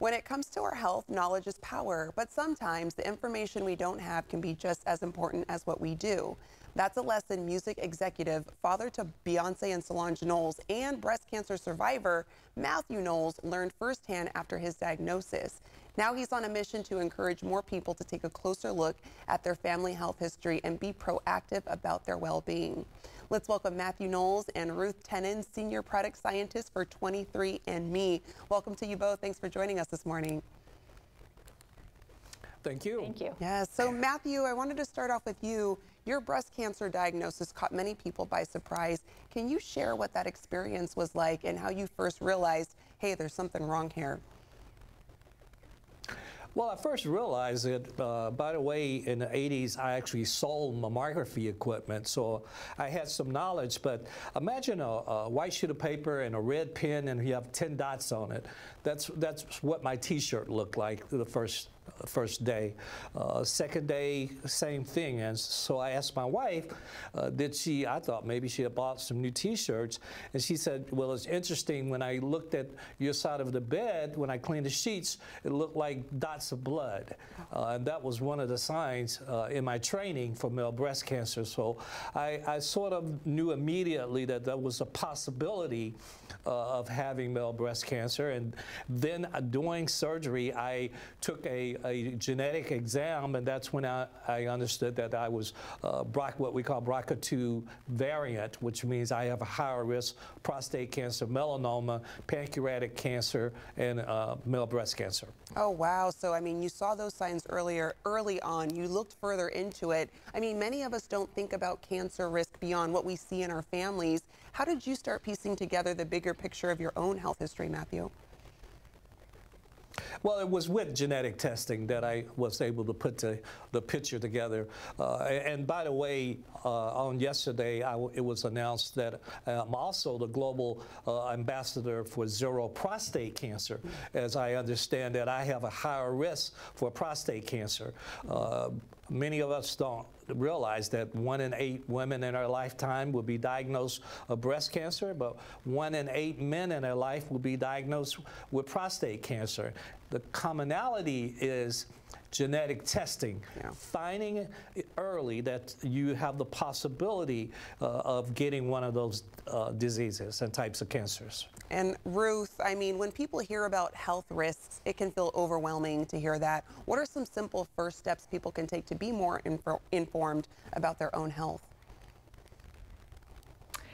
When it comes to our health, knowledge is power, but sometimes the information we don't have can be just as important as what we do. That's a lesson music executive, father to Beyoncé and Solange Knowles, and breast cancer survivor Mathew Knowles learned firsthand after his diagnosis. Now he's on a mission to encourage more people to take a closer look at their family health history and be proactive about their well-being. Let's welcome Mathew Knowles and Ruth Tennant, Senior Product Scientist for 23andMe. Welcome to you both. Thanks for joining us this morning. Thank you. Thank you. Yeah, so Mathew, I wanted to start off with you. Your breast cancer diagnosis caught many people by surprise. Can you share what that experience was like and how you first realized, hey, there's something wrong here? Well, I first realized it, by the way, in the 80s, I actually sold mammography equipment, so I had some knowledge. But imagine a white sheet of paper and a red pen, and you have 10 dots on it. That's what my T-shirt looked like the first day. Second day, same thing. And so I asked my wife, I thought maybe she had bought some new T-shirts. And she said, well, it's interesting, when I looked at your side of the bed, when I cleaned the sheets, it looked like dots of blood. And that was one of the signs in my training for male breast cancer. So I sort of knew immediately that there was a possibility of having male breast cancer. And then during surgery, I took a genetic exam, and that's when I understood that I was what we call BRCA2 variant, which means I have a higher risk prostate cancer, melanoma, pancreatic cancer, and male breast cancer. Oh, wow. So, I mean, you saw those signs early on. You looked further into it. I mean, many of us don't think about cancer risk beyond what we see in our families. How did you start piecing together the bigger picture of your own health history, Mathew? Well, it was with genetic testing that I was able to put the picture together. And by the way, on yesterday, it was announced that I'm also the global ambassador for zero prostate cancer, as I understand that I have a higher risk for prostate cancer. Many of us don't realize that 1 in 8 women in our lifetime will be diagnosed with breast cancer, but 1 in 8 men in their life will be diagnosed with prostate cancer. The commonality is genetic testing, finding early that you have the possibility of getting one of those diseases and types of cancers. And Ruth, I mean, when people hear about health risks, it can feel overwhelming to hear that. What are some simple first steps people can take to be more informed about their own health?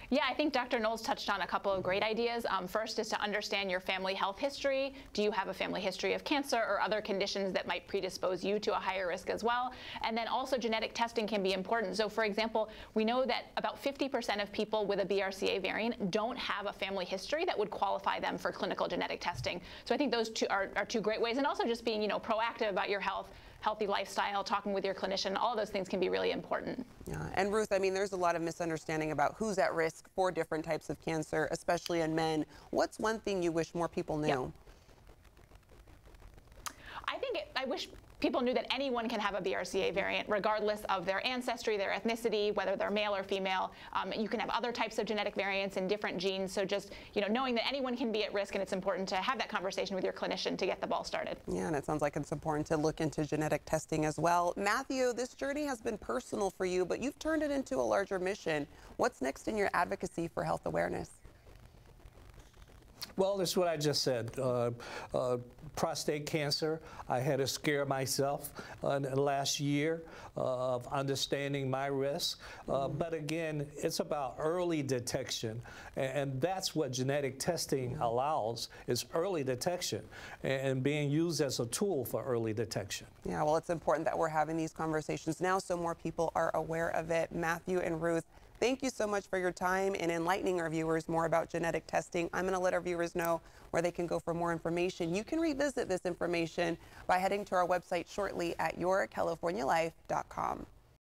Yeah, I think Dr. Knowles touched on a couple of great ideas. First is to understand your family health history. Do you have a family history of cancer or other conditions that might predispose you to a higher risk as well? And then also genetic testing can be important. So for example, we know that about 50% of people with a BRCA variant don't have a family history that would qualify them for clinical genetic testing. So I think those two are two great ways. And also just being, proactive about your health, healthy lifestyle, talking with your clinician, all of those things can be really important. Yeah, and Ruth, I mean, there's a lot of misunderstanding about who's at risk for different types of cancer, especially in men. What's one thing you wish more people knew? Yep. I wish people knew that anyone can have a BRCA variant, regardless of their ancestry, their ethnicity, whether they're male or female. You can have other types of genetic variants in different genes. So just, knowing that anyone can be at risk, and it's important to have that conversation with your clinician to get the ball started. Yeah, and it sounds like it's important to look into genetic testing as well. Mathew, this journey has been personal for you, but you've turned it into a larger mission. What's next in your advocacy for health awareness? Well, that's what I just said. Prostate cancer, I had to scare myself last year of understanding my risk. But again, it's about early detection. And that's what genetic testing allows, is early detection and being used as a tool for early detection. Yeah, well, it's important that we're having these conversations now so more people are aware of it. Mathew and Ruth, thank you so much for your time and enlightening our viewers more about genetic testing. I'm going to let our viewers know where they can go for more information. You can revisit this information by heading to our website shortly at yourcalifornialife.com.